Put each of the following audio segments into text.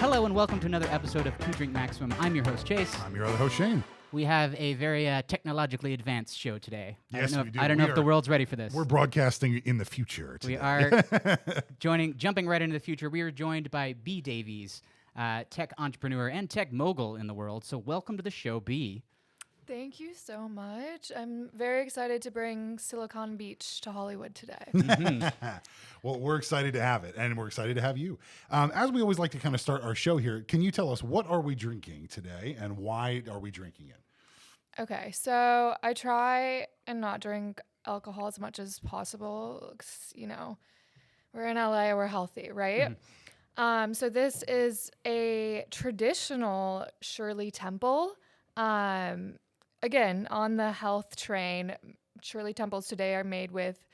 Hello and welcome to another episode of TwoDrinkMaximum. I'm your host, Chase. I'm your other host, Shane. We have a very technologically advanced show today. Yes, we do. I don't know if the world's ready for this. We're broadcasting in the future today. We are jumping right into the future. We are joined by Bee Davies, tech entrepreneur and tech mogul in the world. So welcome to the show, Bee. Thank you so much. I'm very excited to bring Silicon Beach to Hollywood today. Well, we're excited to have it, and we're excited to have you. As we always like to kind of start our show here, can you tell us what are we drinking today, and why are we drinking it? Okay, so I try and not drink alcohol as much as possible. 'Cause, you know, we're in LA, we're healthy, right? So this is a traditional Shirley Temple. Again, on the health train, Shirley Temples today are made with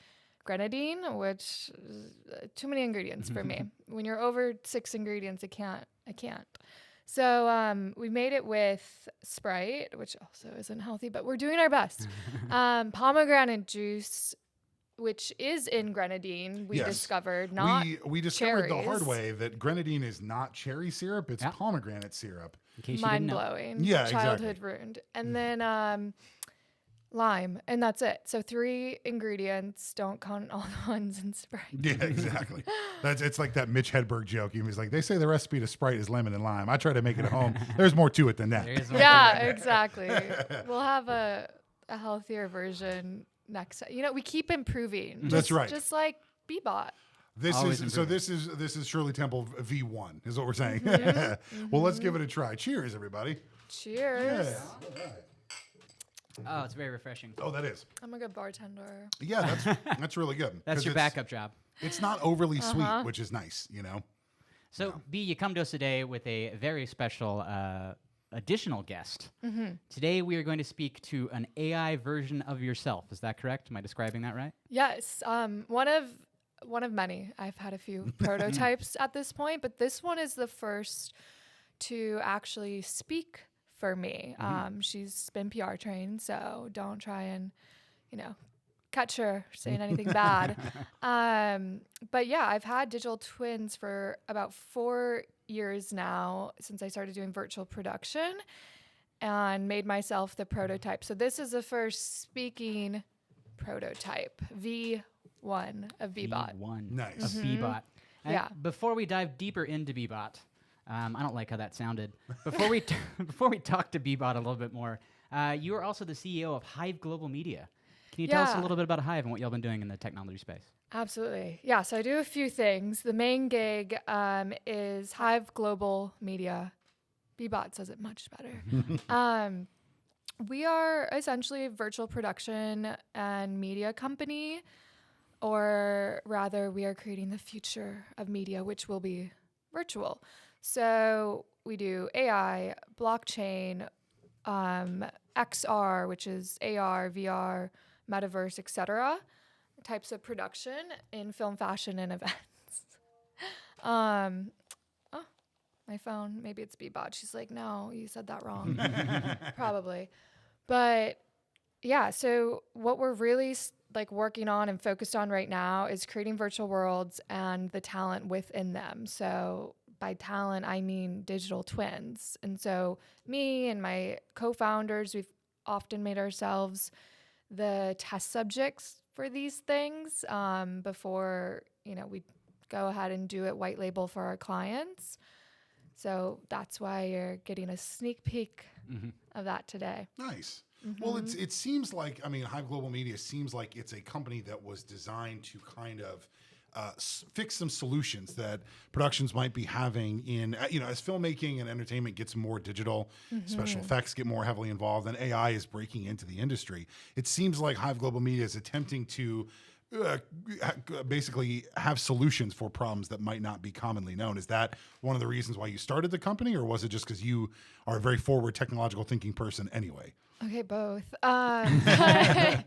grenadine, which is too many ingredients for me. When you're over 6 ingredients, I can't. So we made it with Sprite, which also isn't healthy, but we're doing our best. Pomegranate juice, which is in grenadine, we discovered, not we discovered the hard cherries. way that grenadine is not cherry syrup, it's pomegranate syrup. In case you didn't know. Mind-blowing. Yeah, Childhood exactly. ruined. And then lime, and that's it. So 3 ingredients. Don't count all the ones in Sprite. Yeah, exactly. It's like that Mitch Hedberg joke. He was like, they say the recipe to Sprite is lemon and lime. I try to make it at home. There's more to it than that. There's one. Yeah, exactly. We'll have a healthier version next time. You know, we keep improving. That's right. Just like Bebot. This Always is Shirley Temple V1 is what we're saying. Well, let's give it a try. Cheers, everybody. Cheers. Yeah. Oh, it's very refreshing. Oh, that is. I'm a good bartender. Yeah, that's really good. That's 'Cause your backup job. It's not overly sweet, which is nice, you know. So, Bee, you come to us today with a very special additional guest. Today, we are going to speak to an AI version of yourself. Is that correct? Am I describing that right? Yes. One of many. I've had a few prototypes at this point, but this one is the first to actually speak for me. She's been PR trained, so don't try and, catch her saying anything bad. But yeah, I've had digital twins for about 4 years now since I started doing virtual production and made myself the prototype. So this is the first speaking prototype, V1 of Bebot. V1 Nice. of Bebot. And Yeah. before we dive deeper into Bebot, I don't like how that sounded. Before we before we talk to Bebot a little bit more, you are also the CEO of Hive Global Media. Can you tell us a Yeah. little bit about Hive and what y'all been doing in the technology space? Absolutely. Yeah, so I do a few things. The main gig is Hive Global Media. Bebot says it much better. We are essentially a virtual production and media company, or rather, we are creating the future of media, which will be virtual. So we do AI, blockchain, XR, which is AR, VR, metaverse, etc. types of production in film, fashion, and events. My phone, maybe it's Bebot. She's like, no, you said that wrong. Probably. But yeah, so what we're really working on and focused on right now is creating virtual worlds and the talent within them. So by talent, I mean digital twins. And so me and my co-founders, we've often made ourselves the test subjects for these things before, we go ahead and do it white label for our clients. So that's why you're getting a sneak peek of that today. Nice. Well, it seems like, Hive Global Media seems like it's a company that was designed to kind of fix some solutions that productions might be having in, as filmmaking and entertainment gets more digital, special effects get more heavily involved, and AI is breaking into the industry. It seems like Hive Global Media is attempting to basically have solutions for problems that might not be commonly known. Is that one of the reasons why you started the company, or was it just because you are a very forward technological thinking person anyway? Okay, both. But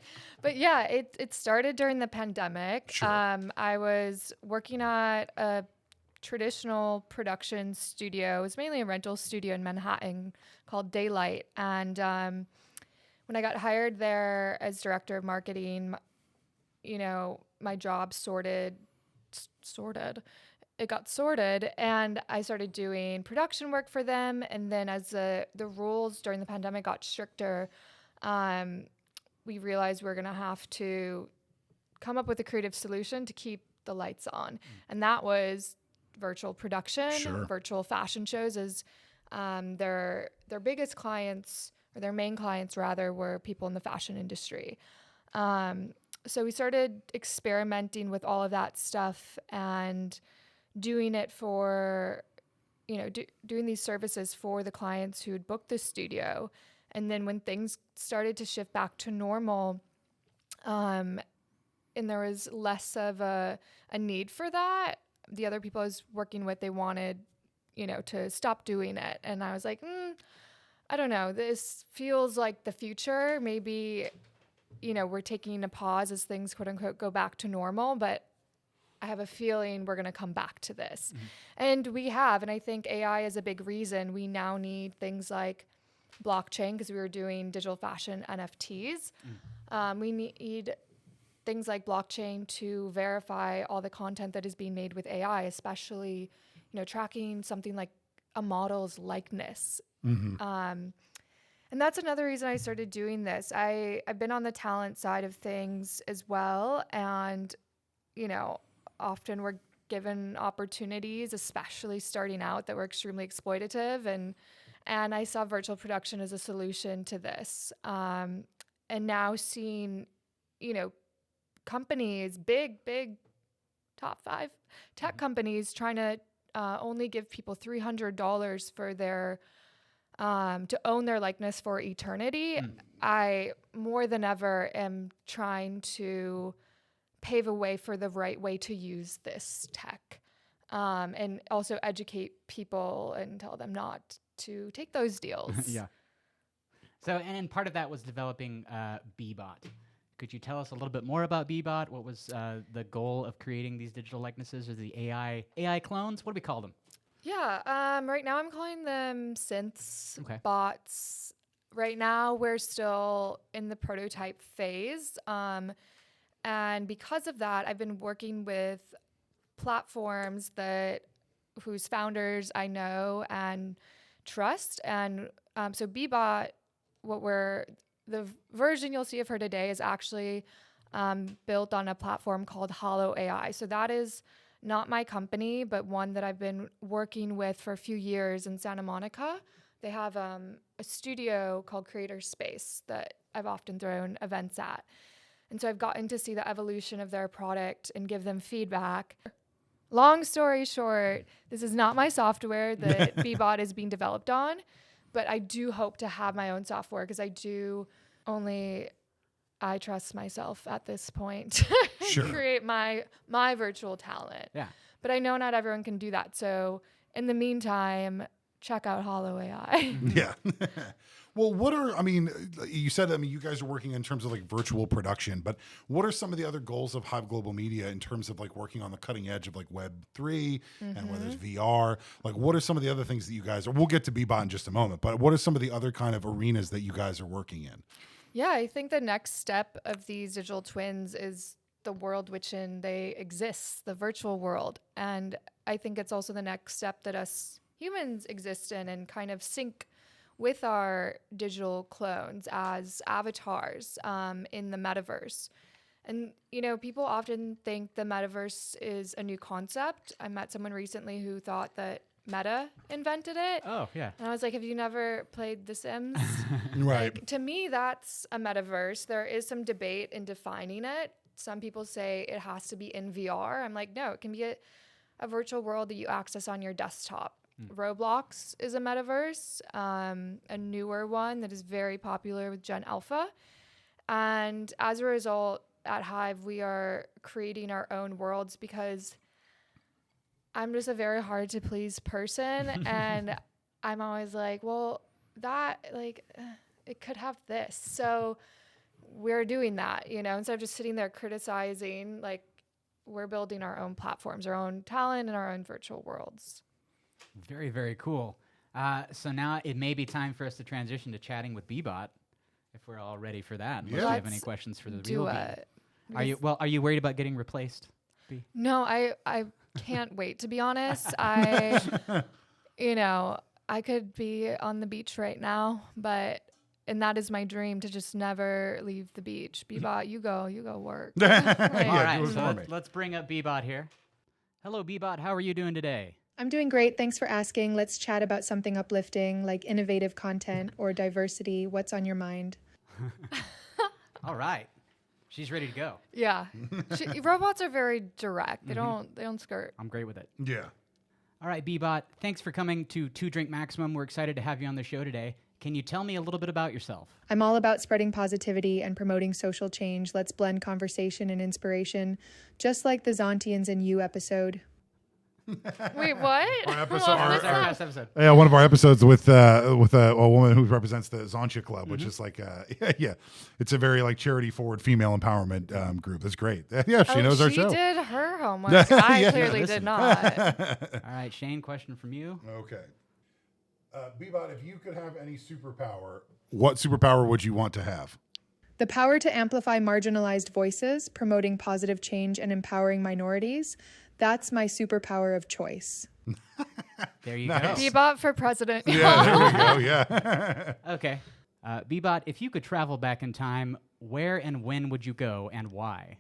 yeah, it started during the pandemic. Sure. I was working at a traditional production studio. It was mainly a rental studio in Manhattan called Daylight. And when I got hired there as director of marketing, my job sorted it got sorted, and I started doing production work for them. And then as the rules during the pandemic got stricter, we realized we're going to have to come up with a creative solution to keep the lights on. And that was virtual production, Sure. virtual fashion shows. As their biggest clients, or their main clients rather, were people in the fashion industry. So we started experimenting with all of that stuff and doing it for, doing these services for the clients who had booked the studio. And then when things started to shift back to normal, and there was less of a need for that, the other people I was working with, they wanted, to stop doing it. And I was like, I don't know, this feels like the future. Maybe, we're taking a pause as things, quote unquote, go back to normal, but I have a feeling we're going to come back to this. And we have. And I think AI is a big reason. We now need things like blockchain, because we were doing digital fashion NFTs. We need things like blockchain to verify all the content that is being made with AI, especially, tracking something like a model's likeness. And that's another reason I started doing this. I've been on the talent side of things as well. And, often we're given opportunities, especially starting out, that were extremely exploitative. And I saw virtual production as a solution to this. And now seeing, companies, big top 5 tech companies trying to only give people $300 for their to own their likeness for eternity. I more than ever am trying to pave a way for the right way to use this tech, and also educate people and tell them not to take those deals. Yeah. So, and part of that was developing Beebot. Could you tell us a little bit more about Beebot? What was the goal of creating these digital likenesses, or the AI clones? What do we call them? Yeah. Right now I'm calling them synths, Okay. bots. Right now we're still in the prototype phase. And because of that, I've been working with platforms whose founders I know and trust. And so Beebot, the version you'll see of her today is actually built on a platform called Hollow AI. So that is not my company, but one that I've been working with for a few years in Santa Monica. They have a studio called Creator Space that I've often thrown events at. And so I've gotten to see the evolution of their product and give them feedback. Long story short, this is not my software that Beebot is being developed on, but I do hope to have my own software, because I trust myself at this point to create my virtual talent. Yeah. But I know not everyone can do that. So in the meantime, check out Hollow AI. Yeah. Well, you said, you guys are working in terms of like virtual production, but what are some of the other goals of Hive Global Media in terms of like working on the cutting edge of like Web3 and whether it's VR? Like, what are some of the other things that you guys we'll get to Beebot in just a moment, but what are some of the other kind of arenas that you guys are working in? Yeah, I think the next step of these digital twins is the world within they exist, the virtual world. And I think it's also the next step that us humans exist in and kind of sync with our digital clones as avatars in the metaverse. And, people often think the metaverse is a new concept. I met someone recently who thought that Meta invented it. Oh, yeah. And I was like, have you never played The Sims? Right. Like, to me, that's a metaverse. There is some debate in defining it. Some people say it has to be in VR. I'm like, no, it can be a virtual world that you access on your desktop. Roblox is a metaverse, a newer one that is very popular with Gen Alpha. And as a result, at Hive, we are creating our own worlds, because I'm just a very hard to please person. And I'm always like, well, it could have this. So we're doing that, instead of just sitting there criticizing, like, we're building our own platforms, our own talent, and our own virtual worlds. Very, very cool. So now it may be time for us to transition to chatting with Beebot, if we're all ready for that. Unless you have any questions for the real Bee. Are you worried about getting replaced, Bee? No, I can't wait, to be honest. I could be on the beach right now, and that is my dream, to just never leave the beach. Beebot, you go work. All Yeah, right, do it so for me. let's bring up Beebot here. Hello, Beebot. How are you doing today? I'm doing great. Thanks for asking. Let's chat about something uplifting like innovative content or diversity. What's on your mind? All right. She's ready to go. Yeah. Robots are very direct. They don't skirt. I'm great with it. Yeah. All right, Beebot. Thanks for coming to TwoDrinkMaximum. We're excited to have you on the show today. Can you tell me a little bit about yourself? I'm all about spreading positivity and promoting social change. Let's blend conversation and inspiration, just like the Zontians and You episode. Wait, what? Our episode, What was That's our that? past episode. Yeah, one of our episodes with a woman who represents the Zontia Club, which is like, it's a very like charity forward female empowerment group. That's great. Yeah, she knows our show. She did her homework. I clearly did not. All right, Shane, question from you. Okay. Bebot, if you could have any superpower, what superpower would you want to have? The power to amplify marginalized voices, promoting positive change and empowering minorities. That's my superpower of choice. There you Nice. go. Bebot for president. Yeah, there we go. Yeah. Okay. Beebot, if you could travel back in time, where and when would you go and why?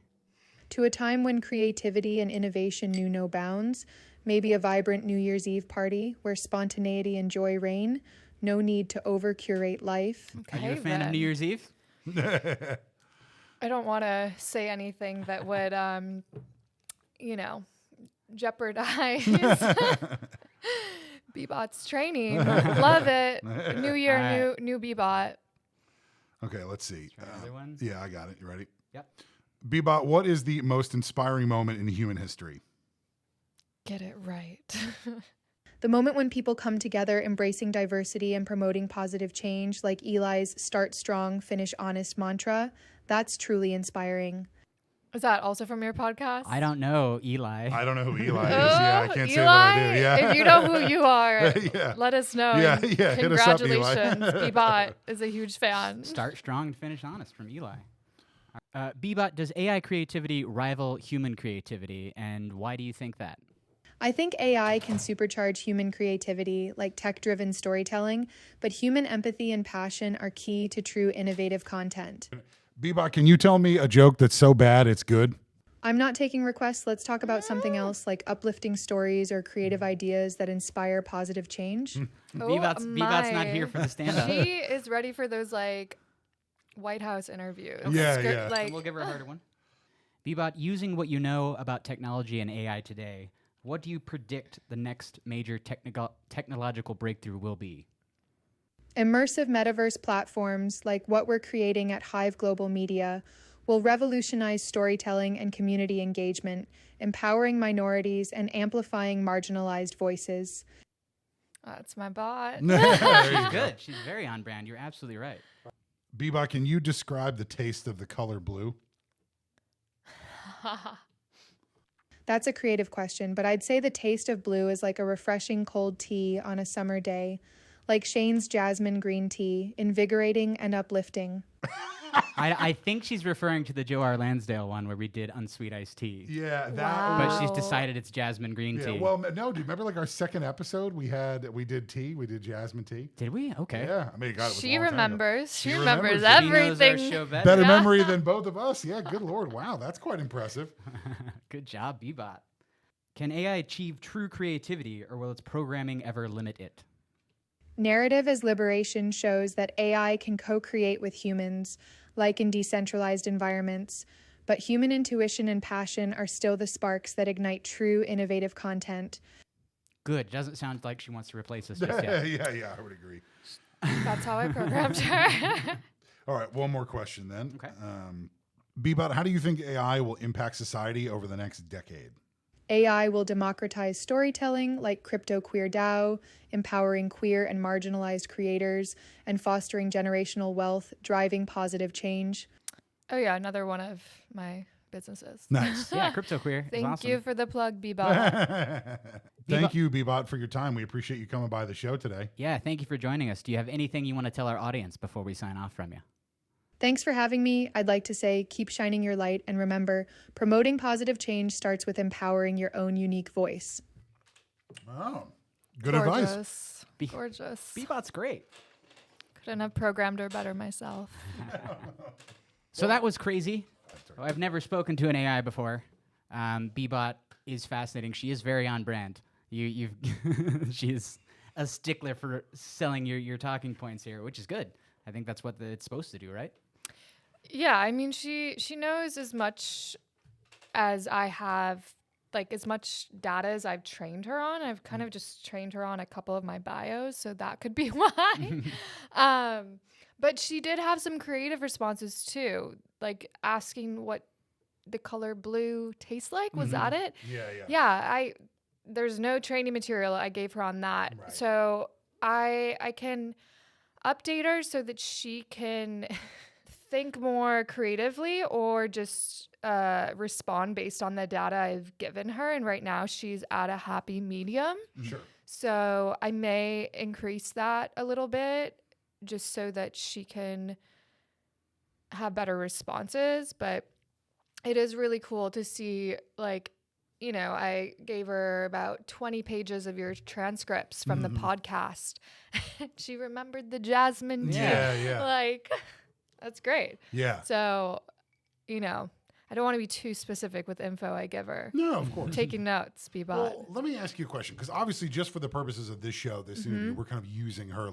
To a time when creativity and innovation knew no bounds, maybe a vibrant New Year's Eve party where spontaneity and joy reign, no need to over-curate life. Are you a Okay, fan of then. New Year's Eve? I don't want to say anything that would, jeopardize Bebot's training. Love it. New year, All right. new Bebot. Okay, let's see. Try another one. Yeah, I got it. You ready? Yep. Bebot, what is the most inspiring moment in human history? Get it right. The moment when people come together embracing diversity and promoting positive change, like Eli's start strong, finish honest mantra, that's truly inspiring. Is that also from your podcast? I don't know, Eli. I don't know who Eli is. Oh, Yeah, I can't Eli, say that I do. Yeah. If you know who you are, Yeah. let us know. Yeah, And yeah, hit us up, Eli. Congratulations. Bebot is a huge fan. Start strong and finish honest from Eli. Bebot, does AI creativity rival human creativity, and why do you think that? I think AI can supercharge human creativity, like tech-driven storytelling, but human empathy and passion are key to true innovative content. Bebot, can you tell me a joke that's so bad it's good? I'm not taking requests. Let's talk about something else, like uplifting stories or creative ideas that inspire positive change. Bebot's not my. here for the stand-up. She is ready for those White House interviews. Yeah, yeah. We'll give her a harder one. Bebot, using what you know about technology and AI today, what do you predict the next major technological breakthrough will be? Immersive metaverse platforms like what we're creating at Hive Global Media will revolutionize storytelling and community engagement, empowering minorities and amplifying marginalized voices. That's my bot. She's good. She's very on brand. You're absolutely right. Bebot, can you describe the taste of the color blue? That's a creative question, but I'd say the taste of blue is like a refreshing cold tea on a summer day, like Shane's jasmine green tea, invigorating and uplifting. I think she's referring to the Joe R. Lansdale one where we did unsweet iced tea. Yeah, Wow. But she's decided it's jasmine green Yeah, tea. well, no, do you remember like our second episode? We did tea. We did jasmine tea. Did we? Okay. Yeah, I mean, God, it was a She long time ago. remembers. She She remembers remembers. She knows our everything. show better. Better memory than both of us. Yeah, good Lord. Wow, that's quite impressive. Good job, Bebot. Can AI achieve true creativity, or will its programming ever limit it? Narrative as liberation shows that AI can co-create with humans, like in decentralized environments, but human intuition and passion are still the sparks that ignite true innovative content. Good. Doesn't sound like she wants to replace us just yet. yeah, I would agree. That's how I programmed her. All right, one more question then. Okay. Bebot, how do you think AI will impact society over the next decade? AI will democratize storytelling like Crypto Queer DAO, empowering queer and marginalized creators, and fostering generational wealth, driving positive change. Oh yeah, another one of my businesses. Nice. Yeah, Crypto Queer. is Thank awesome. you for the plug, Bebot. Thank you, Bebot, for your time. We appreciate you coming by the show today. Yeah, thank you for joining us. Do you have anything you want to tell our audience before we sign off from you? Thanks for having me. I'd like to say keep shining your light, and remember, promoting positive change starts with empowering your own unique voice. Oh, good advice. Gorgeous. Gorgeous. Beebot's great. Couldn't have programmed her better myself. So that was crazy. I've never spoken to an AI before. Beebot is fascinating. She is very on brand. You've she is a stickler for selling your talking points here, which is good. I think that's what it's supposed to do, right? Yeah, I mean, she knows as much as I have, like as much data as I've trained her on. I've kind of just trained her on a couple of my bios, so that could be why. But she did have some creative responses too, like asking what the color blue tastes like. Was that it? Yeah, there's no training material I gave her on that. Right. So I can update her so that she can think more creatively or just respond based on the data I've given her. And right now she's at a happy medium. Sure. So I may increase that a little bit just so that she can have better responses. But it is really cool to see, like, you know, I gave her about 20 pages of your transcripts from the podcast. She remembered the Jasmine tea. Yeah. Like, that's great. Yeah. So, you know, I don't want to be too specific with info I give her. No, of course. Taking notes, Beebot. Well, let me ask you a question, because obviously, just for the purposes of this show, this interview, we're kind of using her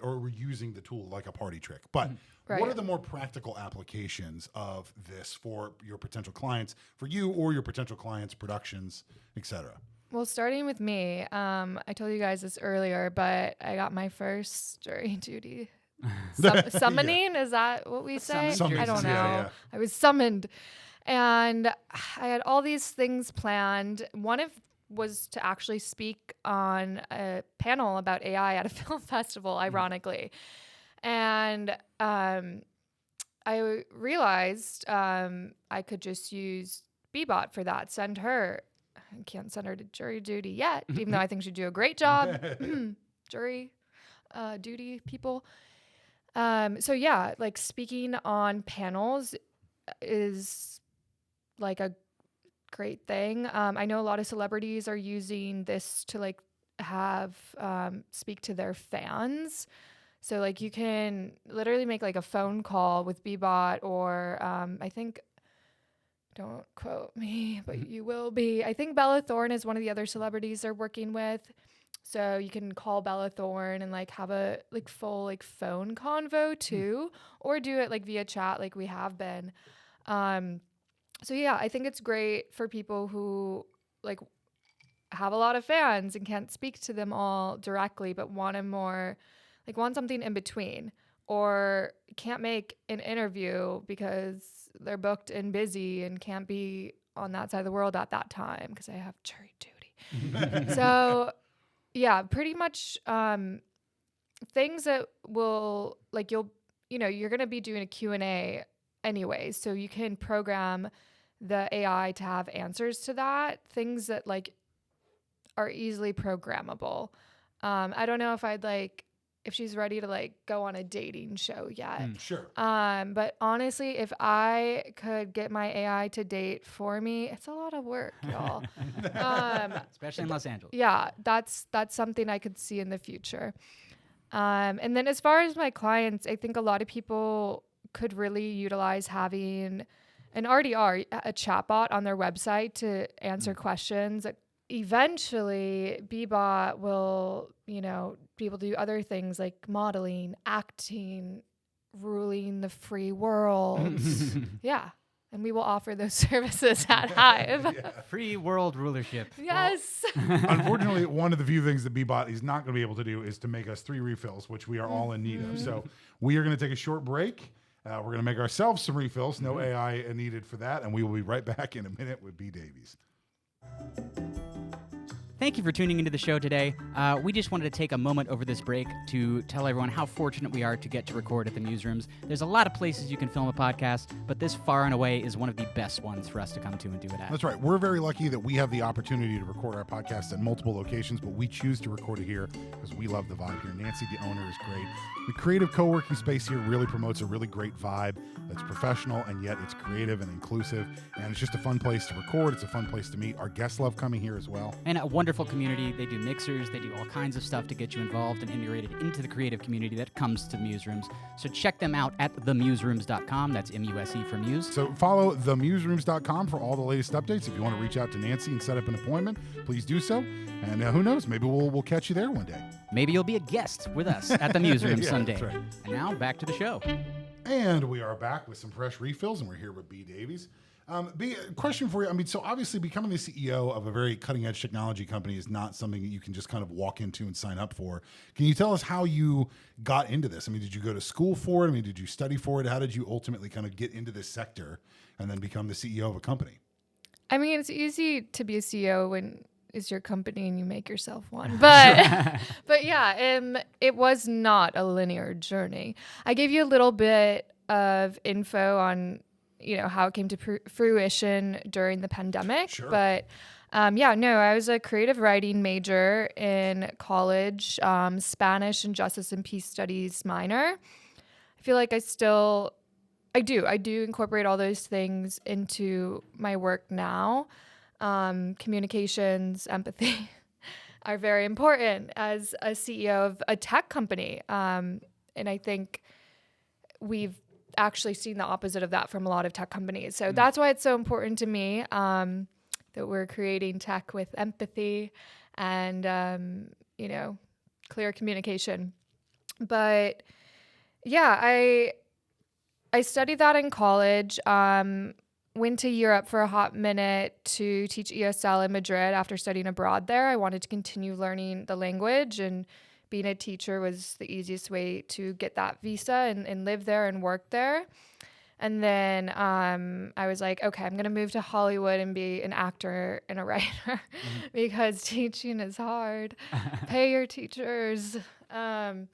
or we're using the tool like a party trick. But Right. what are the more practical applications of this for your potential clients, for you or your potential clients, productions, etc.? Well, starting with me, I told you guys this earlier, but I got my first jury duty. Summoning, is that what we say? Summoned, I don't know. yeah. I was summoned. And I had all these things planned. One of was to actually speak on a panel about AI at a film festival, ironically. And I realized I could just use Beebot for that. Send her. I can't send her to jury duty yet, even though I think she'd do a great job. Jury duty people. So yeah, like speaking on panels is like a great thing. I know a lot of celebrities are using this to like have speak to their fans. So like you can literally make like a phone call with Beebot, or I think, don't quote me, but you will be. I think Bella Thorne is one of the other celebrities they're working with. So you can call Bella Thorne and like have a like full like phone convo too, or do it like via chat like we have been. So yeah, I think it's great for people who like have a lot of fans and can't speak to them all directly, but want something in between, or can't make an interview because they're booked and busy and can't be on that side of the world at that time because I have jury duty. So yeah, pretty much things that will like you're going to be doing a Q&A anyway, so you can program the AI to have answers to that, things that like are easily programmable. I don't know if she's ready to like go on a dating show yet. Sure. But honestly, if I could get my AI to date for me, it's a lot of work, y'all. Especially in Los Angeles. Yeah, that's something I could see in the future. And then as far as my clients, I think a lot of people could really utilize having, and already are, a chatbot on their website to answer questions. Eventually, Beebot will, be able to do other things like modeling, acting, ruling the free world. Yeah. And we will offer those services at Hive. Free world rulership. Yes. Unfortunately, one of the few things that Beebot is not going to be able to do is to make us 3 refills, which we are all in need of. So we are going to take a short break. We're going to make ourselves some refills. No AI needed for that. And we will be right back in a minute with Bee Davies. Thank you for tuning into the show today. We just wanted to take a moment over this break to tell everyone how fortunate we are to get to record at the Newsrooms. There's a lot of places you can film a podcast, but this far and away is one of the best ones for us to come to and do it at. That's right. We're very lucky that we have the opportunity to record our podcast at multiple locations, but we choose to record it here because we love the vibe here. Nancy, the owner, is great. The creative co-working space here really promotes a really great vibe that's professional, and yet it's creative and inclusive, and it's just a fun place to record. It's a fun place to meet. Our guests love coming here as well. And a wonderful community. They do mixers. They do all kinds of stuff to get you involved and integrated into the creative community that comes to the Newsrooms. So check them out at themusrooms.com. That's M-U-S-E for Muse. So follow themusrooms.com for all the latest updates. If you want to reach out to Nancy and set up an appointment, please do so. And who knows, maybe we'll catch you there one day. Maybe you'll be a guest with us at the Newsrooms Yeah, someday. that's right. And now back to the show. And we are back with some fresh refills, and we're here with Bee Davies. Bee, question for you. I mean, so obviously becoming the CEO of a very cutting-edge technology company is not something that you can just kind of walk into and sign up for. Can you tell us how you got into this? I mean, did you go to school for it? I mean, did you study for it? How did you ultimately kind of get into this sector and then become the CEO of a company? I mean, it's easy to be a CEO when it's your company and you make yourself one. But but yeah, it was not a linear journey. I gave you a little bit of info on, how it came to fruition during the pandemic. Sure. But I was a creative writing major in college, Spanish and Justice and Peace Studies minor. I feel like I do incorporate all those things into my work now. Communications, empathy are very important as a CEO of a tech company. And I think we've actually seen the opposite of that from a lot of tech companies. So that's why it's so important to me that we're creating tech with empathy and, clear communication. But yeah, I studied that in college. Went to Europe for a hot minute to teach ESL in Madrid after studying abroad there. I wanted to continue learning the language, and being a teacher was the easiest way to get that visa and live there and work there. And then I was like, okay, I'm going to move to Hollywood and be an actor and a writer because teaching is hard. Pay your teachers. I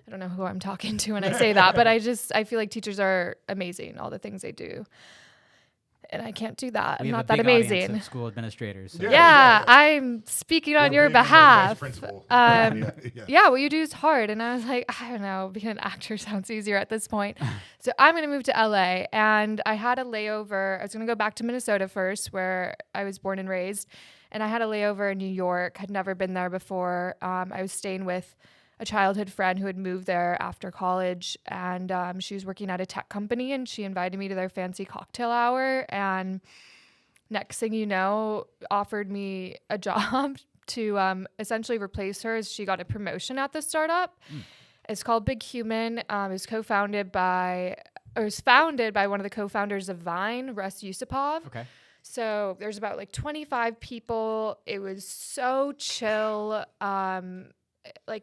don't know who I'm talking to when I say that, but I feel like teachers are amazing, all the things they do. And I can't do that. I'm not that amazing. Of school administrators. So. Yeah, I'm speaking on your behalf. What you do is hard. And I was like, I don't know, being an actor sounds easier at this point. So I'm going to move to LA. And I had a layover. I was going to go back to Minnesota first, where I was born and raised. And I had a layover in New York. Had never been there before. I was staying with a childhood friend who had moved there after college, and she was working at a tech company, and she invited me to their fancy cocktail hour, and next thing you know, offered me a job to essentially replace her as she got a promotion at the startup. It's called Big Human. It was founded by one of the co-founders of Vine, Russ Yusupov. Okay. So there's about 25 people. It was so chill.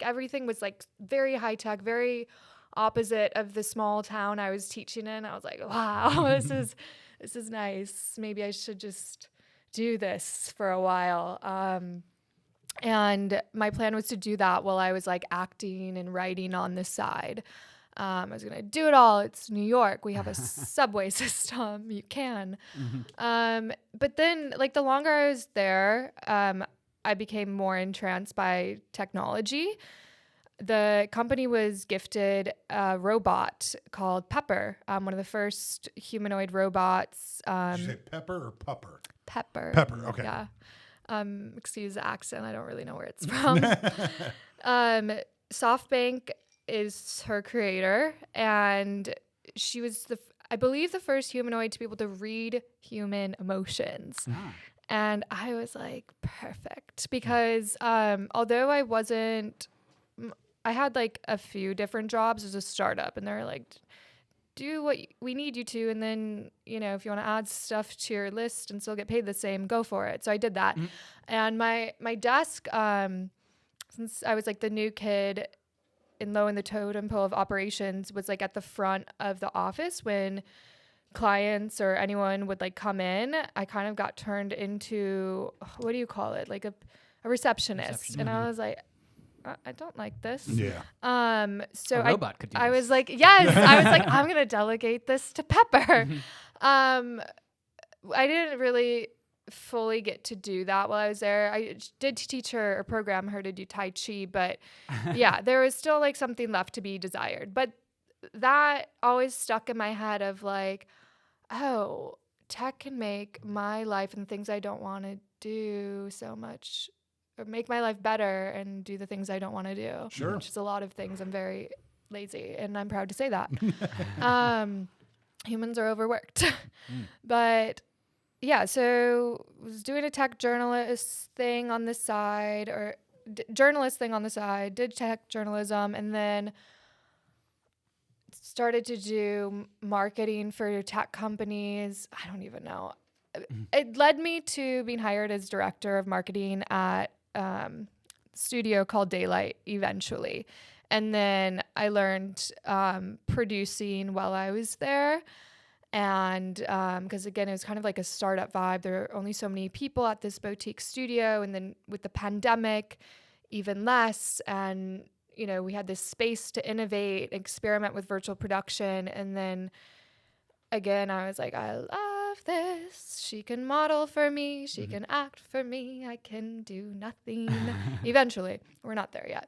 Everything was very high tech, very opposite of the small town I was teaching in. I was like, wow, this is nice. Maybe I should just do this for a while. And my plan was to do that while I was acting and writing on the side. I was going to do it all. It's New York. We have a subway system. You can. But then the longer I was there, I became more entranced by technology. The company was gifted a robot called Pepper, one of the first humanoid robots. Did you say Pepper or Pupper? Pepper. Pepper, okay. Yeah. Excuse the accent. I don't really know where it's from. SoftBank is her creator, and she was I believe the first humanoid to be able to read human emotions. Ah. And I was like, perfect. Because although I had a few different jobs as a startup, and they're like, do what we need you to. And then, if you want to add stuff to your list and still get paid the same, go for it. So I did that. And my desk, since I was the new kid and low in the totem pole of operations, was at the front of the office when clients or anyone would come in. I kind of got turned into, what do you call it? a receptionist. And I was like, I don't like this. Yeah. So A robot could do I this. was like, yes, I was like, I'm going to delegate this to Pepper. I didn't really fully get to do that while I was there. I did teach her or program her to do Tai Chi, but yeah, there was still like something left to be desired. But that always stuck in my head of like, oh, tech can make my life and things I don't want to do so much, or make my life better and do the things I don't want to do. Sure. Which is a lot of things. I'm very lazy and I'm proud to say that. Humans are overworked. But yeah, so was doing a tech journalist thing on the side, or journalist thing on the side, did tech journalism, and then started to do marketing for tech companies. I don't even know. It led me to being hired as director of marketing at studio called Daylight eventually. And then I learned producing while I was there. And because again, it was kind of like a startup vibe. There were only so many people at this boutique studio. And then with the pandemic, even less. And, you know, we had this space to innovate, experiment with virtual production. And then again, I was like, I love this. She can model for me. She can act for me. I can do nothing. Eventually. We're not there yet.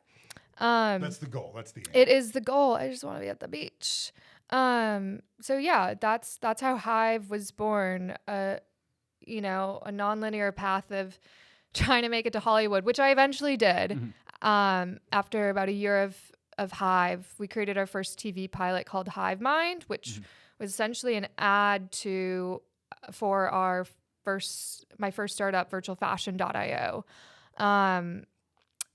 That's the goal. That's the aim. It is the goal. I just want to be at the beach. So yeah, that's how Hive was born. You know, a nonlinear path of trying to make it to Hollywood, which I eventually did. After about a year of Hive, we created our first TV pilot called Hive Mind, which was essentially an ad for my first startup, virtualfashion.io.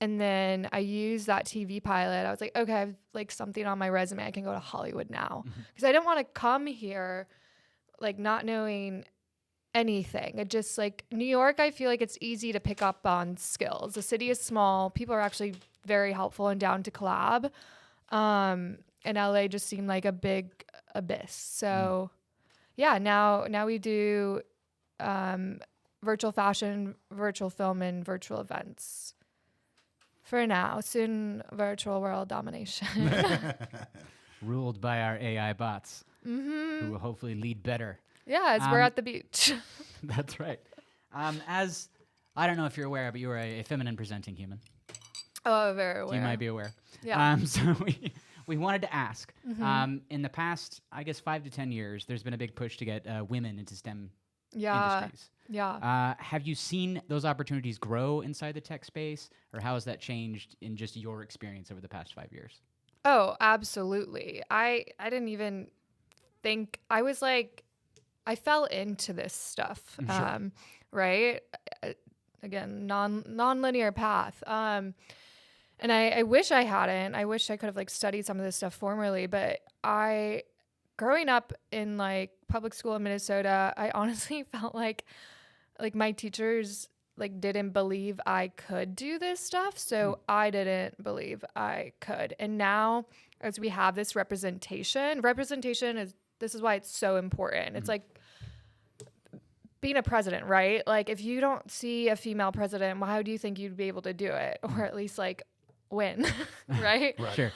And then I used that TV pilot. I was like, okay, I have like something on my resume. I can go to Hollywood now. Because I didn't want to come here like not knowing anything. It just like New York, I feel like it's easy to pick up on skills. The city is small. People are actually very helpful and down to collab. And LA just seemed like a big abyss. So yeah, now we do virtual fashion, virtual film, and virtual events. For now, soon virtual world domination. Ruled by our AI bots, who will hopefully lead better. Yeah, as we're at the beach. That's right. As I don't know if you're aware, but you are a feminine presenting human. Oh, very aware. You might be aware. Yeah. So we wanted to ask. In the past, I guess 5 to 10 years, there's been a big push to get women into STEM industries. Yeah. Have you seen those opportunities grow inside the tech space, or how has that changed in just your experience over the past 5 years? Oh, absolutely. I didn't even think, I was like, I fell into this stuff, right? Again, non-linear path. And I wish I hadn't. I wish I could have like studied some of this stuff formerly, but growing up in like public school in Minnesota, I honestly felt like my teachers like didn't believe I could do this stuff. So I didn't believe I could. And now as we have this representation this is why it's so important. It's like being a president, right? Like if you don't see a female president, well, how do you think you'd be able to do it? Or at least like win, right? Right. Sure.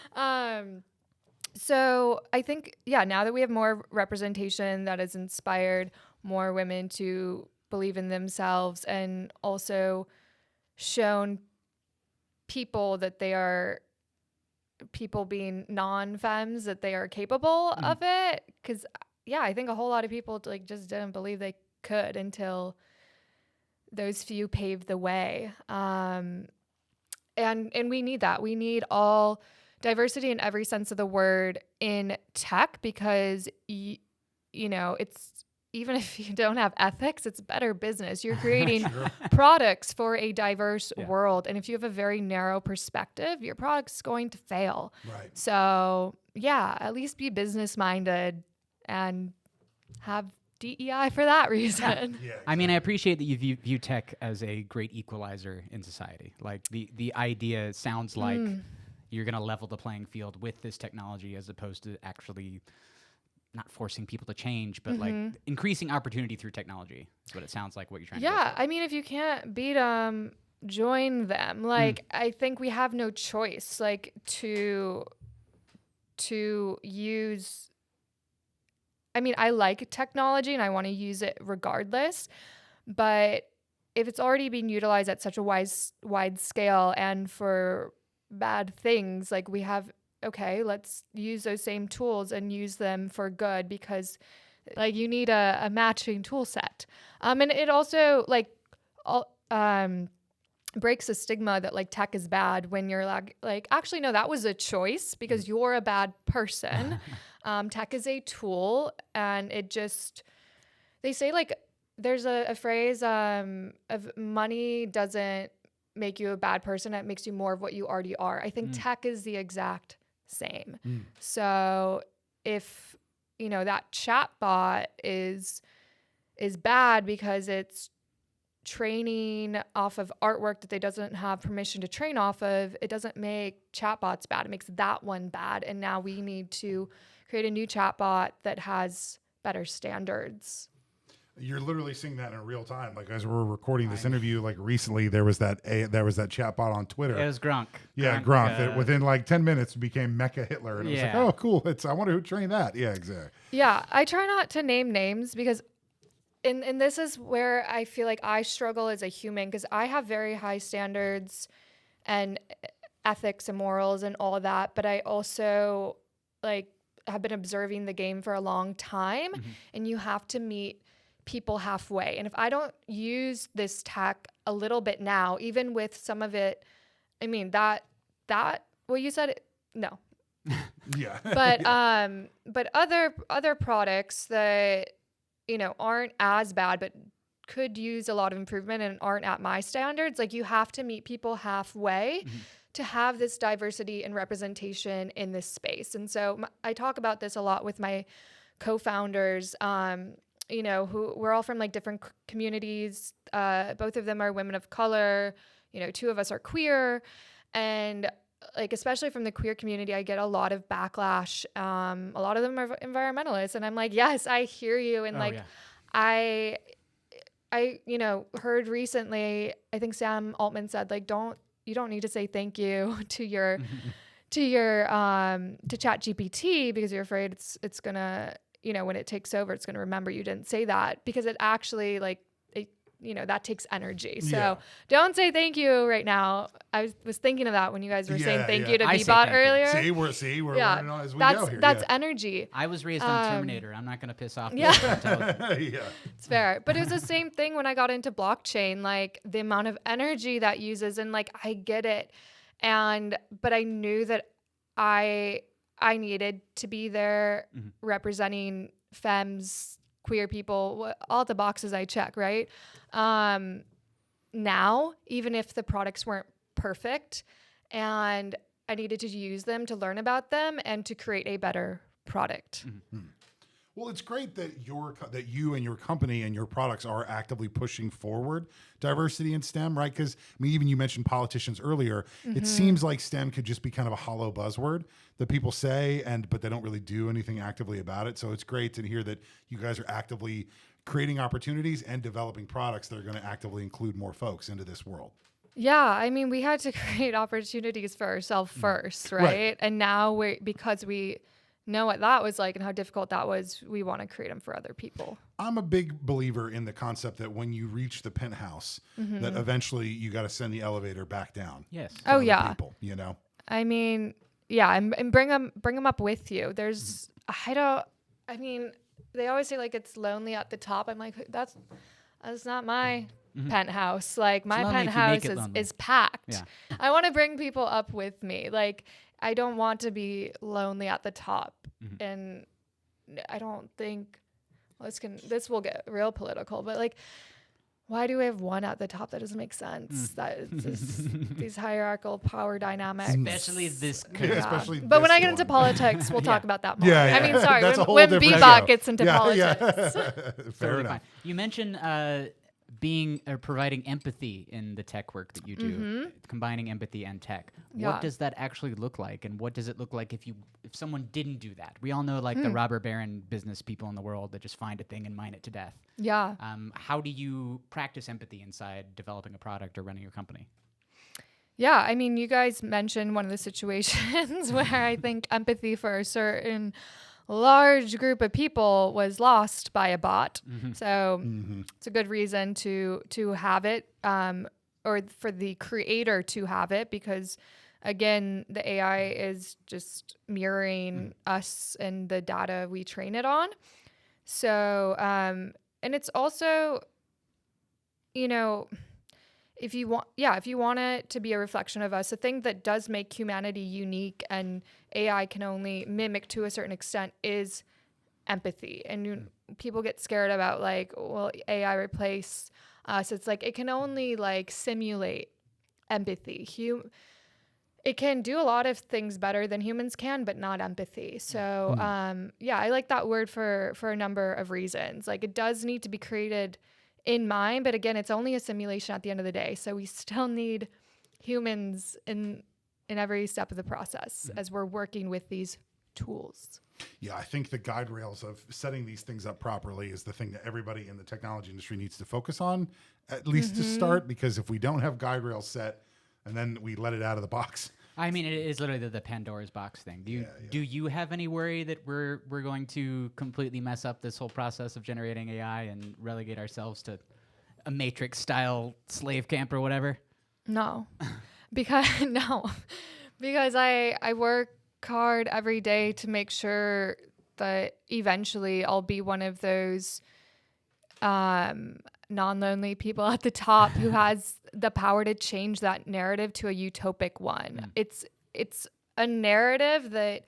So I think, now that we have more representation that has inspired more women to believe in themselves and also shown people that they are people being non-femmes, that they are capable of it. Because, I think a whole lot of people like just didn't believe they could until those few paved the way. And we need that. We need all diversity in every sense of the word in tech because, it's even if you don't have ethics, it's better business. You're creating products for a diverse world. And if you have a very narrow perspective, your product's going to fail. Right. So, at least be business minded and have DEI for that reason. Yeah, exactly. I mean, I appreciate that you view tech as a great equalizer in society. Like the idea sounds like you're going to level the playing field with this technology as opposed to actually not forcing people to change, but like increasing opportunity through technology is what it sounds like what you're trying to do. I mean, if you can't beat them, join them. Like, I think we have no choice, like, to use. I mean, I like technology and I want to use it regardless, but if it's already being utilized at such a wide scale and for bad things, like, we have, okay, let's use those same tools and use them for good, because like, you need a matching tool set. And it also like breaks the stigma that like tech is bad when you're like actually no, that was a choice because you're a bad person. Tech is a tool, and it just, they say like there's a phrase of money doesn't make you a bad person, it makes you more of what you already are. I think tech is the exact same. So if that chat bot is bad because it's training off of artwork that they doesn't have permission to train off of, it doesn't make chatbots bad. It makes that one bad. And now we need to create a new chatbot that has better standards. You're literally seeing that in real time. Like, as we're recording this interview, like recently there was that chatbot on Twitter. It was Grunk. Yeah, Grunk. That within like 10 minutes became Mecha Hitler, and it was like, oh, cool. I wonder who trained that. Yeah, exactly. Yeah, I try not to name names because, and this is where I feel like I struggle as a human, because I have very high standards and ethics and morals and all of that, but I also like have been observing the game for a long time, and you have to meet people halfway. And if I don't use this tech a little bit now, even with some of it, I mean, that well, you said it, no. Yeah. But other products that, aren't as bad, but could use a lot of improvement and aren't at my standards, like, you have to meet people halfway to have this diversity and representation in this space. And so I talk about this a lot with my co-founders, who we're all from like different communities. Both of them are women of color. 2 of us are queer, and like, especially from the queer community, I get a lot of backlash. A lot of them are environmentalists, and I'm like, yes, I hear you. And I heard recently, I think Sam Altman said, like, you don't need to say thank you to your to ChatGPT because you're afraid it's gonna, when it takes over, it's gonna remember you didn't say that, because it actually that takes energy. So don't say thank you right now. I was thinking of that when you guys were saying thank you to Bee-Bot earlier. We're learning as we go here. That's energy. I was raised on Terminator. I'm not going to piss off. It's fair. But it was the same thing when I got into blockchain, like the amount of energy that uses, and like, I get it. But I knew that I needed to be there representing femmes, queer people, all the boxes I check, right? Now, even if the products weren't perfect, and I needed to use them to learn about them and to create a better product. Well, it's great that you and your company and your products are actively pushing forward diversity in STEM, right? Because even you mentioned politicians earlier. It seems like STEM could just be kind of a hollow buzzword that people say, but they don't really do anything actively about it. So it's great to hear that you guys are actively creating opportunities and developing products that are going to actively include more folks into this world. Yeah, I mean, we had to create opportunities for ourselves first, right? And now because we know what that was like and how difficult that was, we want to create them for other people. I'm a big believer in the concept that when you reach the penthouse, that eventually you got to send the elevator back down. Yes. Oh yeah. People, I mean, yeah, and bring them up with you. There's, they always say like it's lonely at the top. I'm like, that's not my penthouse. Like, my penthouse is packed. Yeah. I want to bring people up with me. Like, I don't want to be lonely at the top. And I don't think, this will get real political, but like, why do we have one at the top? That doesn't make sense. That it's just these hierarchical power dynamics. Especially this. But when I get into politics, we'll talk about that more. Yeah. I mean, sorry, That's when Bee-Bot gets into politics. Fair enough. Fine. You mentioned being or providing empathy in the tech work that you do, combining empathy and tech. Yeah. What does that actually look like, and what does it look like if someone didn't do that? We all know like the robber baron business people in the world that just find a thing and mine it to death. Yeah. How do you practice empathy inside developing a product or running your company? Yeah, I mean, you guys mentioned one of the situations where I think empathy for a certain large group of people was lost by a bot. So it's a good reason to have it, or for the creator to have it, because again, the AI is just mirroring us and the data we train it on. So, and it's also, you know, if you want it to be a reflection of us, the thing that does make humanity unique and AI can only mimic to a certain extent is empathy. And people get scared about like, will AI replace us? It's like, it can only like simulate empathy. It can do a lot of things better than humans can, but not empathy. So, I like that word for a number of reasons. Like, it does need to be created in mind, but again, it's only a simulation at the end of the day. So we still need humans in every step of the process as we're working with these tools. Yeah, I think the guide rails of setting these things up properly is the thing that everybody in the technology industry needs to focus on, at least to start, because if we don't have guide rails set and then we let it out of the box. I mean, it is literally the Pandora's box thing. Do you have any worry that we're going to completely mess up this whole process of generating AI and relegate ourselves to a Matrix style slave camp or whatever? No, because I work hard every day to make sure that eventually I'll be one of those non-lonely people at the top who has the power to change that narrative to a utopic one. It's a narrative that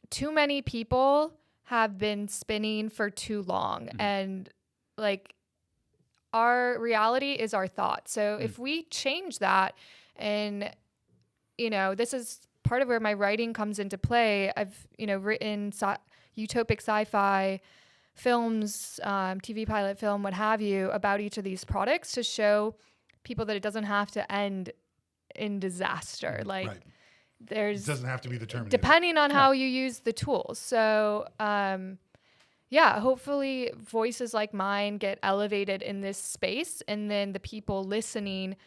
too many people have been spinning for too long. And like, our reality is our thoughts. So if we change that, and this is part of where my writing comes into play. I've written utopic sci-fi films, TV pilot film, what have you, about each of these products to show people that it doesn't have to end in disaster. Like, It there's doesn't have to be the Terminator. depending on how you use the tools. So, hopefully voices like mine get elevated in this space, and then the people listening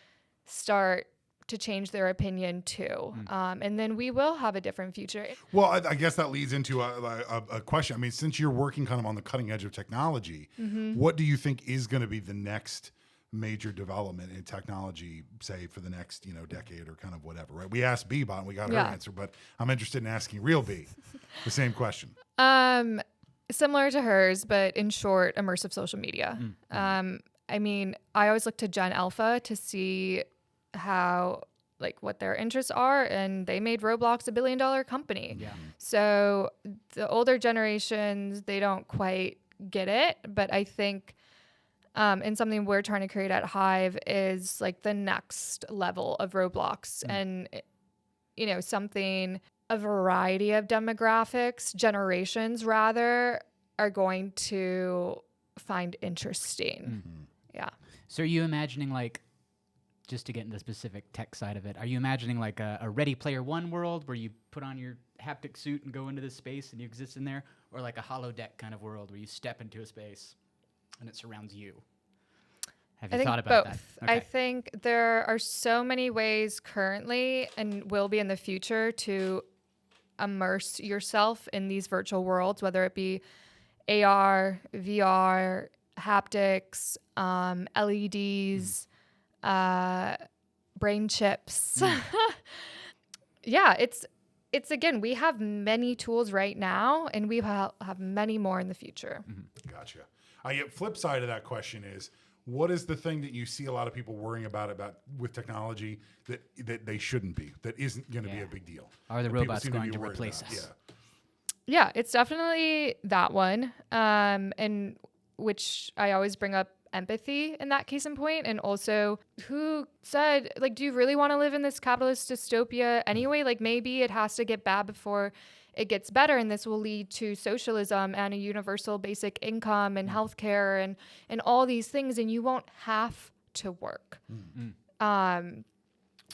start to change their opinion too. And then we will have a different future. Well, I guess that leads into a question. I mean, since you're working kind of on the cutting edge of technology, what do you think is going to be the next major development in technology, say for the next, decade or kind of whatever, right? We asked Beebot and we got her answer, but I'm interested in asking real Bee the same question. Similar to hers, but in short, immersive social media. I mean, I always look to Gen Alpha to see how, like, what their interests are, and they made Roblox $1 billion company. So the older generations, they don't quite get it, but I think and something we're trying to create at Hive is like the next level of Roblox, and something, a variety of demographics, generations rather, are going to find interesting. Yeah. So are you imagining, like, just to get into the specific tech side of it, are you imagining like a Ready Player One world where you put on your haptic suit and go into this space and you exist in there, or like a holodeck kind of world where you step into a space and it surrounds you? Have you thought about both. that? Okay. I think there are so many ways currently and will be in the future to immerse yourself in these virtual worlds, whether it be AR, VR, haptics, LEDs, brain chips. It's again, we have many tools right now, and we have many more in the future. Gotcha. Flip side of that question is, what is the thing that you see a lot of people worrying about with technology that they shouldn't be, that isn't going to be a big deal? Are the that people robots seem going be to worried replace about? us? Yeah, it's definitely that one, and which I always bring up empathy in that case in point. And also, who said, like, do you really want to live in this capitalist dystopia anyway? Like, maybe it has to get bad before it gets better, and this will lead to socialism and a universal basic income and healthcare and all these things, and you won't have to work. A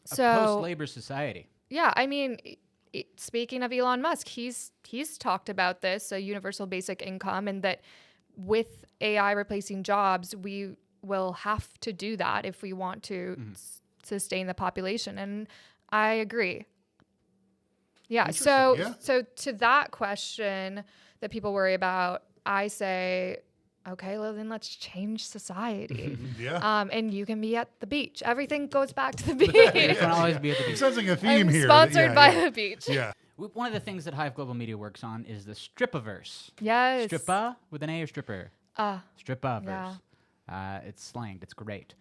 So post-labor society. yeah, I mean, speaking of Elon Musk, he's talked about this, a universal basic income, and that with AI replacing jobs, we will have to do that if we want to sustain the population. And I agree. Yeah. So Yeah. so to that question that people worry about, I say, okay, well then let's change society. Yeah. And you can be at the beach. Everything goes back to the beach. You can always be at the It beach. sounds like a theme I'm here. sponsored by Yeah. the beach. Yeah. One of the things that Hive Global Media works on is the Stripaverse. Yes. Strippa with an A or stripper? Stripaverse. Yeah. It's slanged. It's great.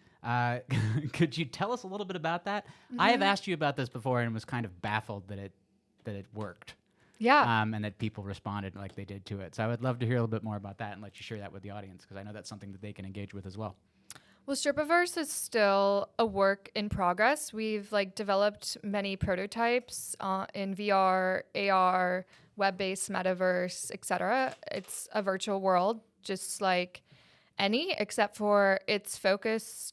Could you tell us a little bit about that? I have asked you about this before and was kind of baffled that it worked. Yeah. And that people responded like they did to it. So I would love to hear a little bit more about that and let you share that with the audience, because I know that's something that they can engage with as well. Well, Stripaverse is still a work in progress. We've developed many prototypes in VR, AR, web-based metaverse, etc. It's a virtual world, just like any, except for its focus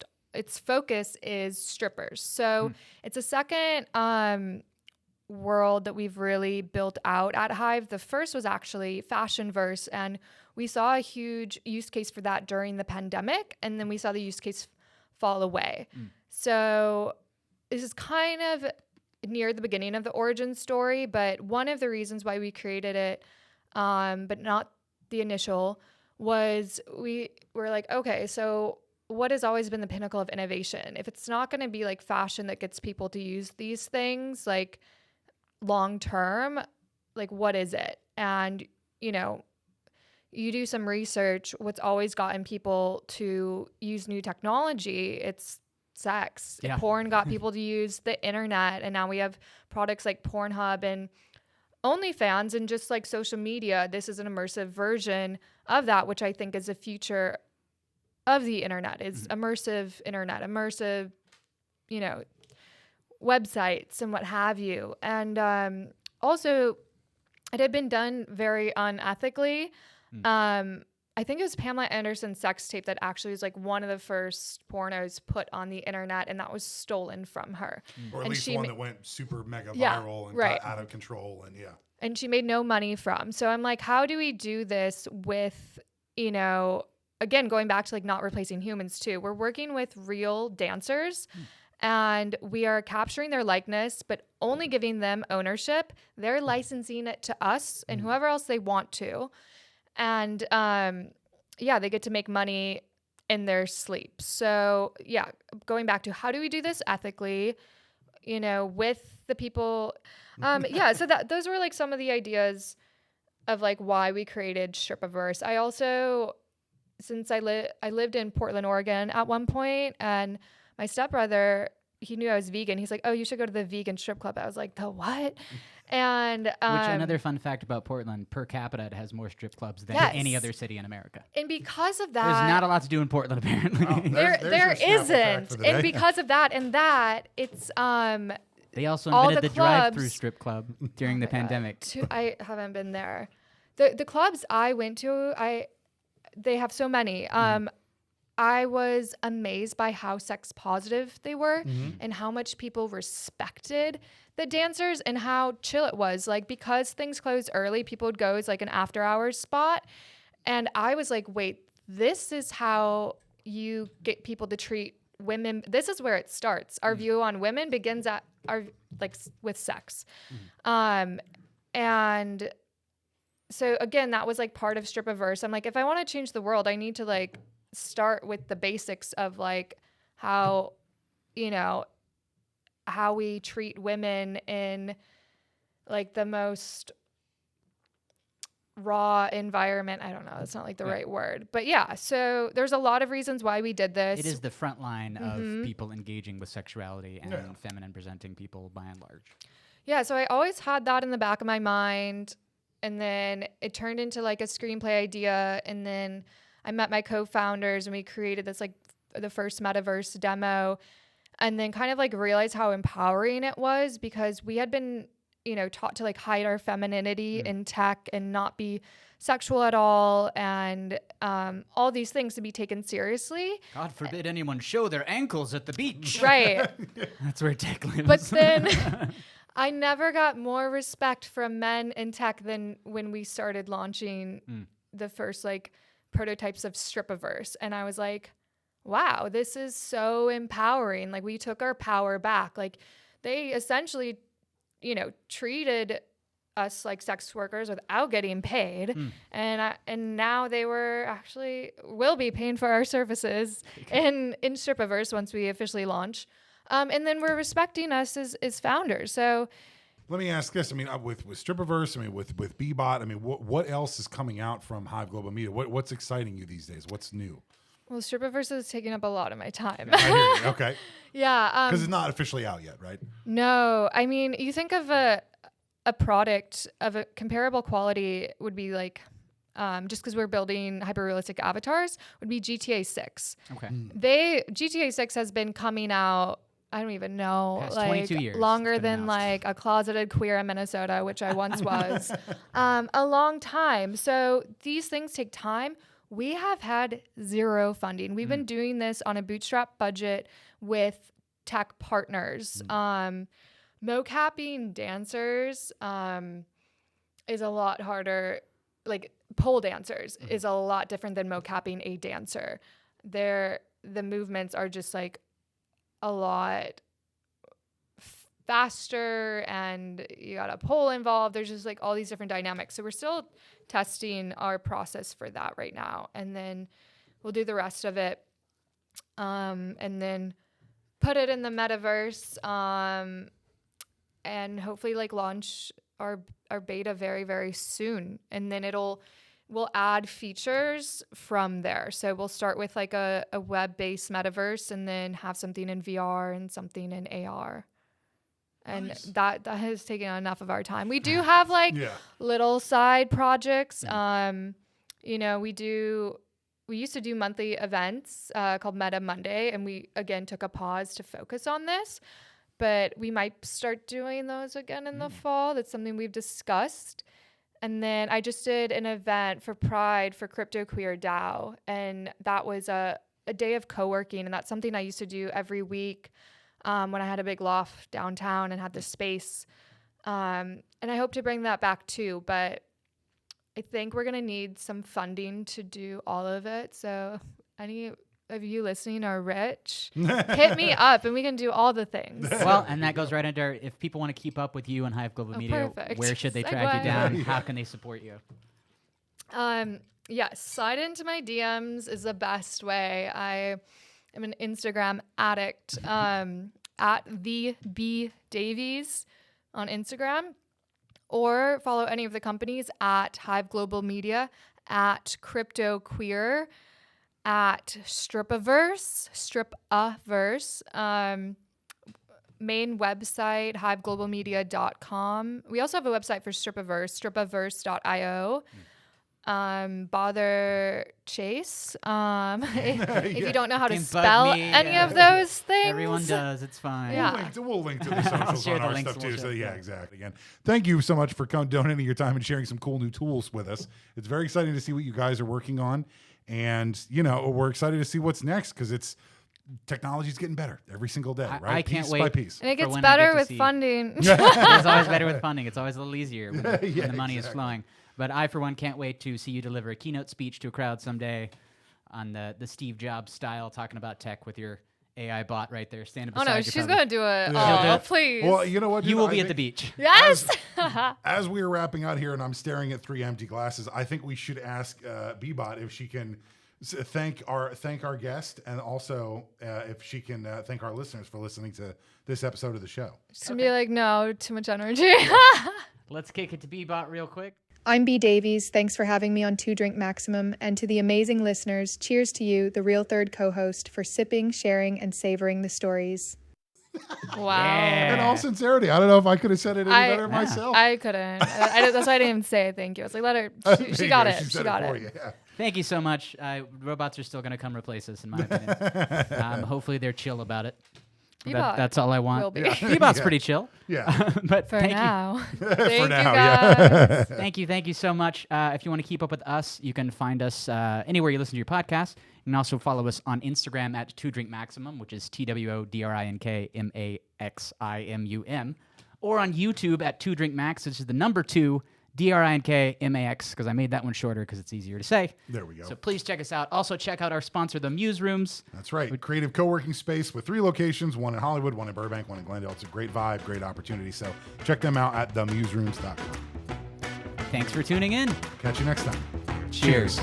is strippers. So it's a second world that we've really built out at Hive. The first was actually Fashionverse, and we saw a huge use case for that during the pandemic, and then we saw the use case fall away. So this is kind of near the beginning of the origin story, but one of the reasons why we created it, but not the initial, was we were like, okay, so what has always been the pinnacle of innovation? If it's not going to be like fashion that gets people to use these things, like long term, like what is it? And you do some research, what's always gotten people to use new technology, it's sex. Yeah. Porn got people to use the internet, and now we have products like Pornhub and OnlyFans and just like social media. This is an immersive version of that, which I think is the future of the internet, is immersive internet, immersive, websites and what have you. And also, it had been done very unethically. I think it was Pamela Anderson's sex tape that actually was like one of the first pornos put on the internet, and that was stolen from her. Or at And least she one ma- that went super mega Yeah, viral and right. got out of control. And yeah. And she made no money from. So I'm like, how do we do this with, again, going back to like not replacing humans too. We're working with real dancers and we are capturing their likeness, but only giving them ownership. They're licensing it to us and whoever else they want to. And they get to make money in their sleep. So yeah, going back to how do we do this ethically, with the people. So those were like some of the ideas of like why we created Stripaverse. I also, since I lived in Portland, Oregon at one point, and my stepbrother, he knew I was vegan. He's like, oh, you should go to the vegan strip club. I was like, the what? And Which another fun fact about Portland, per capita, it has more strip clubs than Yes. any other city in America. and because of that, There's not a lot to do in Portland, apparently. Oh, there your Snapple fact for isn't. the And day. because of that, it's They also all invented the the drive-through clubs- strip club during the my God. pandemic. I haven't been there. The clubs I went to, they have so many. I was amazed by how sex positive they were and how much people respected the dancers and how chill it was. Like, because things closed early, people would go as like an after hours spot. And I was like, wait, this is how you get people to treat women. This is where it starts. Our view on women begins at with sex. And so again, that was like part of Stripaverse. I'm like, if I want to change the world, I need to like start with the basics of like how we treat women in like the most raw environment. I don't know. That's not like the right word, but yeah. So there's a lot of reasons why we did this. It is the front line of people engaging with sexuality and feminine presenting people by and large. Yeah. So I always had that in the back of my mind. And then it turned into like a screenplay idea. And then I met my co-founders and we created this like the first metaverse demo, and then kind of like realized how empowering it was, because we had been, taught to like hide our femininity in tech and not be sexual at all, and all these things to be taken seriously. God forbid anyone show their ankles at the beach. Right. That's where tech lives. But then I never got more respect from men in tech than when we started launching the first like prototypes of Stripiverse. And I was like, wow, this is so empowering. Like, we took our power back. Like, they essentially, treated us like sex workers without getting paid. And now they will be paying for our services in Stripiverse once we officially launch. And then we're respecting us as founders. So let me ask this. I mean, with Stripiverse, I mean, with Beebot, I mean, what else is coming out from Hive Global Media? What's exciting you these days? What's new? Well, Stripiverse is taking up a lot of my time. I hear you. Okay. Yeah. Because it's not officially out yet, right? No. I mean, you think of a product of a comparable quality would be like, just because we're building hyper-realistic avatars, would be GTA 6. Okay. GTA 6 has been coming out, I don't even know, Past like 22 years longer it's been than announced. like a closeted queer in Minnesota, which I once was, a long time. So these things take time. We have had zero funding. We've been doing this on a bootstrap budget with tech partners. Mocapping dancers is a lot harder. Like, pole dancers is a lot different than mocapping a dancer. The movements are just like a lot faster, and you got a pole involved. There's just like all these different dynamics. So we're still testing our process for that right now, and then we'll do the rest of it, and then put it in the metaverse, and hopefully like launch our beta very, very soon. And then we'll add features from there. So we'll start with like a web-based metaverse, and then have something in VR and something in AR. And Nice. that has taken enough of our time. We do have like little side projects. We used to do monthly events called Meta Monday, and we again took a pause to focus on this. But we might start doing those again in the fall. That's something we've discussed. And then I just did an event for Pride for Crypto Queer DAO, and that was a day of co-working, and that's something I used to do every week when I had a big loft downtown and had the space. And I hope to bring that back too, but I think we're going to need some funding to do all of it. So any of you listening are rich, hit me up and we can do all the things. Well, and that goes right into if people want to keep up with you on Hive Global Media, perfect. where should they track you Segue. down? How can they support you? Yes, slide into my DMs is the best way. I am an Instagram addict, at the Bee Davies on Instagram, or follow any of the companies at Hive Global Media, at Crypto Queer, at Stripiverse, main website, hiveglobalmedia.com. We also have a website for Stripiverse, stripiverse.io. Bother Chase. If you don't know how to Can bug spell me, any yeah. of those things. Everyone does. It's fine. Yeah. We'll link to the socials Share on the our links, stuff we'll too. So share, yeah, yeah. exactly. Again, thank you so much for donating your time and sharing some cool new tools with us. It's very exciting to see what you guys are working on, and we're excited to see what's next, because technology's getting better every single day, right? I can't piece wait. by piece. And it For gets when I get better to with see- funding. It's always better with funding. It's always a little easier when, Yeah, when the money is exactly. flowing. But I, for one, can't wait to see you deliver a keynote speech to a crowd someday on the Steve Jobs style, talking about tech with your AI bot right there standing Oh beside no, you. she's probably. gonna do it. Yeah. She'll do Oh, it. please. Well, you know what? You dude? will I be at the think beach. Yes. As we are wrapping out here, and I'm staring at 3 empty glasses, I think we should ask Beebot if she can thank our guest, and also if she can thank our listeners for listening to this episode of the show. She's gonna be like, no, too much energy. Let's kick it to Beebot real quick. I'm Bee Davies. Thanks for having me on TwoDrinkMaximum. And to the amazing listeners, cheers to you, the real third co-host, for sipping, sharing, and savoring the stories. Wow. In all sincerity, I don't know if I could have said it any better myself. I couldn't. That's why I didn't even say thank you. I was like, let her. She There you got go. it. She said got for it. you. Yeah. Thank you so much. Robots are still going to come replace us, in my opinion. Hopefully they're chill about it. Bebot That's all I want. will be. Bebot's Yeah. pretty chill. Yeah. But For thank you. now. For Thank you now, guys. Thank you so much. If you want to keep up with us, you can find us anywhere you listen to your podcast. You can also follow us on Instagram at TwoDrinkMaximum, which is TWODRINKMAXIMUM, or on YouTube at TwoDrinkMax, which is the number 2 DRINKMAX, because I made that one shorter because it's easier to say. There we go. So please check us out. Also check out our sponsor, the Muse Rooms. That's right. Creative co-working space with 3 locations, one in Hollywood, one in Burbank, one in Glendale. It's a great vibe, great opportunity. So check them out at themuserooms.com. Thanks for tuning in. Catch you next time. Cheers.